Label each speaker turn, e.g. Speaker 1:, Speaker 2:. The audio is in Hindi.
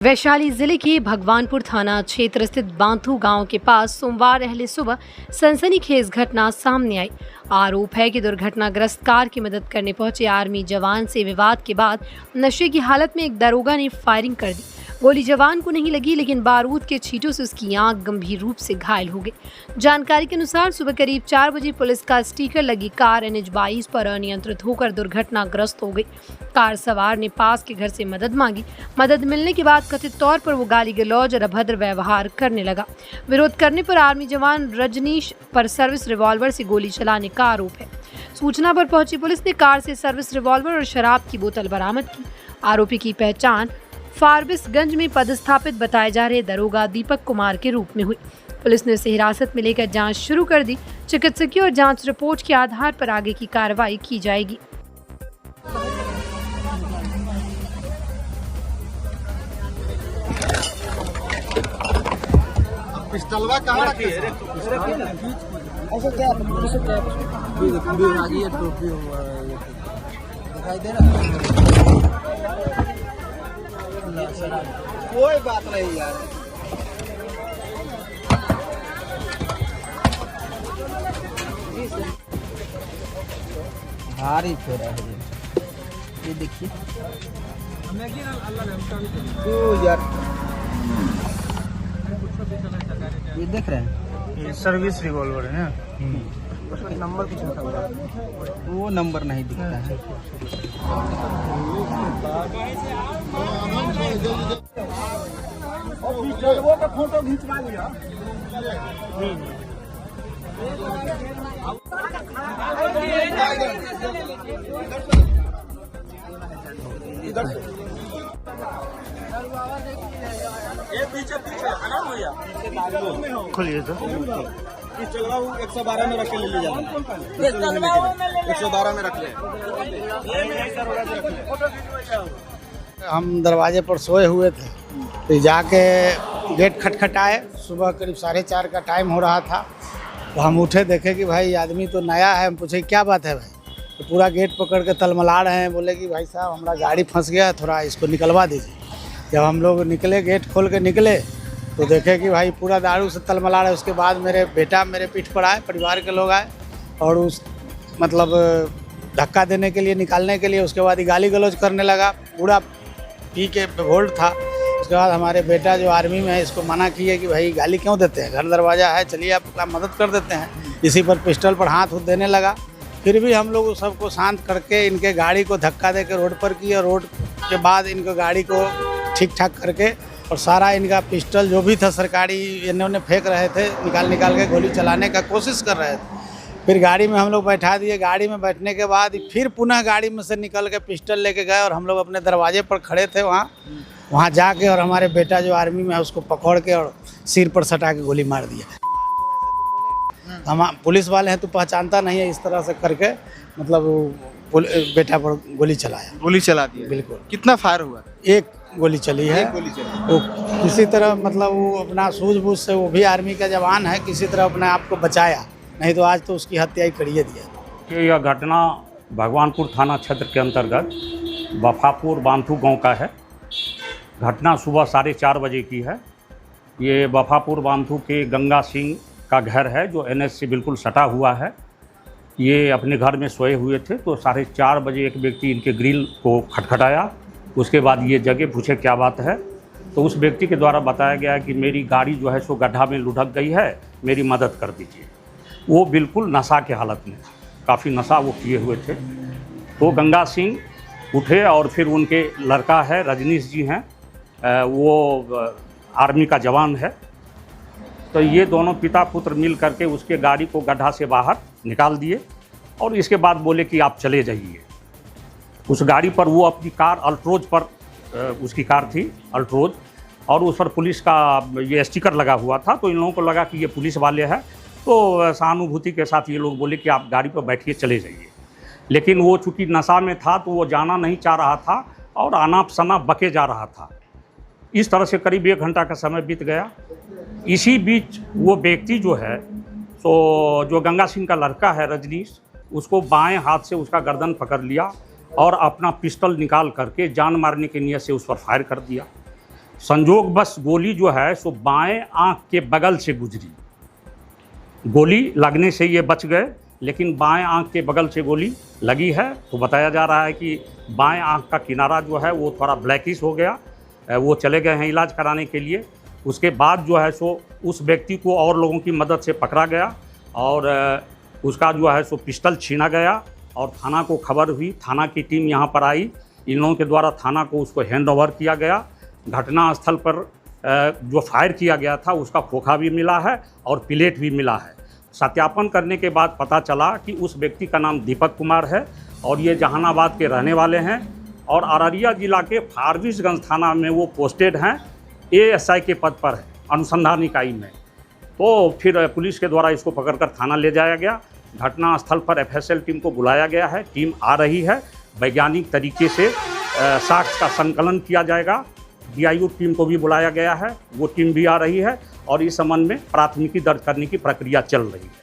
Speaker 1: वैशाली जिले के भगवानपुर थाना क्षेत्र स्थित बांथू गांव के पास सोमवार अहले सुबह सनसनीखेज घटना सामने आई। आरोप है कि दुर्घटनाग्रस्त कार की मदद करने पहुंचे आर्मी जवान से विवाद के बाद नशे की हालत में एक दरोगा ने फायरिंग कर दी। गोली जवान को नहीं लगी, लेकिन बारूद के छींटों से उसकी आंख गंभीर रूप से घायल हो गई। जानकारी के अनुसार सुबह करीब 4 बजे पुलिस का स्टिकर लगी कार NH 22 पर अनियंत्रित होकर दुर्घटनाग्रस्त हो गई। कार सवार ने पास के घर से मदद मांगी। मदद मिलने के बाद कथित तौर पर वो गाली गलौज और अभद्र व्यवहार करने लगा। विरोध करने पर आर्मी जवान रजनीश पर सर्विस रिवॉल्वर से गोली चलाने का आरोप है। सूचना पर पहुंची पुलिस ने कार से सर्विस रिवॉल्वर और शराब की बोतल बरामद की। आरोपी की पहचान फारबिसगंज में पदस्थापित बताए जा रहे दरोगा दीपक कुमार के रूप में हुई। पुलिस ने उसे हिरासत में लेकर जांच शुरू कर दी। चिकित्सकीय और जांच रिपोर्ट के आधार पर आगे की कार्रवाई की जाएगी।
Speaker 2: पिस्टलवा कहाँ रखे हैं?
Speaker 3: ऐसे क्या टोपी दिखाई दे रहा कोई बात नहीं यार। भारी फेरा है ये देखिए यार, ये देख रहे हैं,
Speaker 2: ये सर्विस रिवॉल्वर है ना?
Speaker 3: उसका नंबर कुछ लिखा हुआ है, वो नंबर नहीं दिखता है। वो का फोटो खिंचवा लिया। ये पीछे आराम हो गया।
Speaker 2: खोलिए तो
Speaker 3: 112 में रख के ले जाना। 112 में रख ले। हम दरवाजे पर सोए हुए थे तो जाके गेट खटखटाए। सुबह करीब 4:30 का टाइम हो रहा था तो हम उठे, देखे कि भाई आदमी तो नया है। हम पूछे क्या बात है भाई, तो पूरा गेट पकड़ के तलमला रहे हैं। बोले कि भाई साहब हमारा गाड़ी फंस गया, थोड़ा इसको निकलवा दीजिए। जब हम लोग निकले, गेट खोल के निकले तो देखे कि भाई पूरा दारू से तलमला रहे। उसके बाद मेरे बेटा मेरे पीठ पर आए, परिवार के लोग आए और उस मतलब धक्का देने के लिए, निकालने के लिए। उसके बाद ही गाली गलौज करने लगा, पूरा पी के बेहोल्ड था। उसके बाद हमारे बेटा जो आर्मी में है इसको मना किए कि भाई गाली क्यों देते हैं, घर दरवाज़ा है, चलिए आपका मदद कर देते हैं। इसी पर पिस्टल पर हाथ देने लगा। फिर भी हम लोग उस सबको शांत करके इनके गाड़ी को धक्का दे के रोड पर किया। रोड के बाद इनको गाड़ी को ठीक ठाक करके और सारा इनका पिस्टल जो भी था सरकारी इन्होंने फेंक रहे थे, निकाल के गोली चलाने का कोशिश कर रहे थे। फिर गाड़ी में हम लोग बैठा दिए। गाड़ी में बैठने के बाद फिर पुनः गाड़ी में से निकल के पिस्टल लेके गए और हम लोग अपने दरवाजे पर खड़े थे वहाँ जाके और हमारे बेटा जो आर्मी में है उसको पकड़ के और सिर पर सटा के गोली मार दिया। हम पुलिस वाले हैं तो पहचानता नहीं है, इस तरह से करके मतलब बेटा पर गोली चलाया।
Speaker 2: गोली चला दी?
Speaker 3: बिल्कुल।
Speaker 2: कितना फायर हुआ?
Speaker 3: एक गोली चली है। वो किसी तरह मतलब वो अपना सूझबूझ से, वो भी आर्मी का जवान है, किसी तरह अपने आप को बचाया, नहीं तो आज तो उसकी हत्या ही करिए दिया।
Speaker 4: यह घटना भगवानपुर थाना क्षेत्र के अंतर्गत बफापुर बांथू गांव का है। घटना सुबह 4:30 बजे की है। ये बफापुर बांथू के गंगा सिंह का घर है जो NH से बिल्कुल सटा हुआ है। ये अपने घर में सोए हुए थे तो 4:30 बजे एक व्यक्ति इनके ग्रिल को खटखटाया। उसके बाद ये जगह पूछे क्या बात है, तो उस व्यक्ति के द्वारा बताया गया कि मेरी गाड़ी जो है सो गड्ढा में लुढ़क गई है, मेरी मदद कर दीजिए। वो बिल्कुल नशा के हालत में था, काफ़ी नशा वो किए हुए थे। तो गंगा सिंह उठे और फिर उनके लड़का है रजनीश जी हैं, वो आर्मी का जवान है। तो ये दोनों पिता पुत्र मिल करके उसके गाड़ी को गड्ढा से बाहर निकाल दिए और इसके बाद बोले कि आप चले जाइए। उस गाड़ी पर वो अपनी कार अल्ट्रोज पर, उसकी कार थी अल्ट्रोज, और उस पर पुलिस का ये स्टिकर लगा हुआ था। तो इन लोगों को लगा कि ये पुलिस वाले हैं, तो सहानुभूति के साथ ये लोग बोले कि आप गाड़ी पर बैठिए, चले जाइए। लेकिन वो चूँकि नशा में था तो वो जाना नहीं चाह रहा था और अनाप शनाप बके जा रहा था। इस तरह से करीब 1 घंटा का समय बीत गया। इसी बीच वो व्यक्ति जो है, तो जो गंगा सिंह का लड़का है रजनीश, उसको बाएं हाथ से उसका गर्दन पकड़ लिया और अपना पिस्टल निकाल करके जान मारने की नीयत से उस पर फायर कर दिया। संजोगवश गोली जो है सो बाएं आंख के बगल से गुजरी। गोली लगने से ये बच गए, लेकिन बाएं आंख के बगल से गोली लगी है। तो बताया जा रहा है कि बाएं आंख का किनारा जो है वो थोड़ा ब्लैकिश हो गया। वो चले गए हैं इलाज कराने के लिए। उसके बाद जो है सो उस व्यक्ति को और लोगों की मदद से पकड़ा गया और उसका जो है सो पिस्टल छीना गया और थाना को खबर हुई। थाना की टीम यहाँ पर आई, इन लोगों के द्वारा थाना को उसको हैंड ओवर किया गया। घटनास्थल पर जो फायर किया गया था उसका खोखा भी मिला है और प्लेट भी मिला है। सत्यापन करने के बाद पता चला कि उस व्यक्ति का नाम दीपक कुमार है और ये जहानाबाद के रहने वाले हैं और अररिया जिला के फारबिसगंज थाना में वो पोस्टेड हैं, ASI के पद पर है अनुसंधान इकाई में। तो फिर पुलिस के द्वारा इसको पकड़कर थाना ले जाया गया। घटनास्थल पर FSL टीम को बुलाया गया है। टीम आ रही है, वैज्ञानिक तरीके से साक्ष्य का संकलन किया जाएगा। DIU टीम को भी बुलाया गया है, वो टीम भी आ रही है और इस संबंध में प्राथमिकी दर्ज करने की प्रक्रिया चल रही है।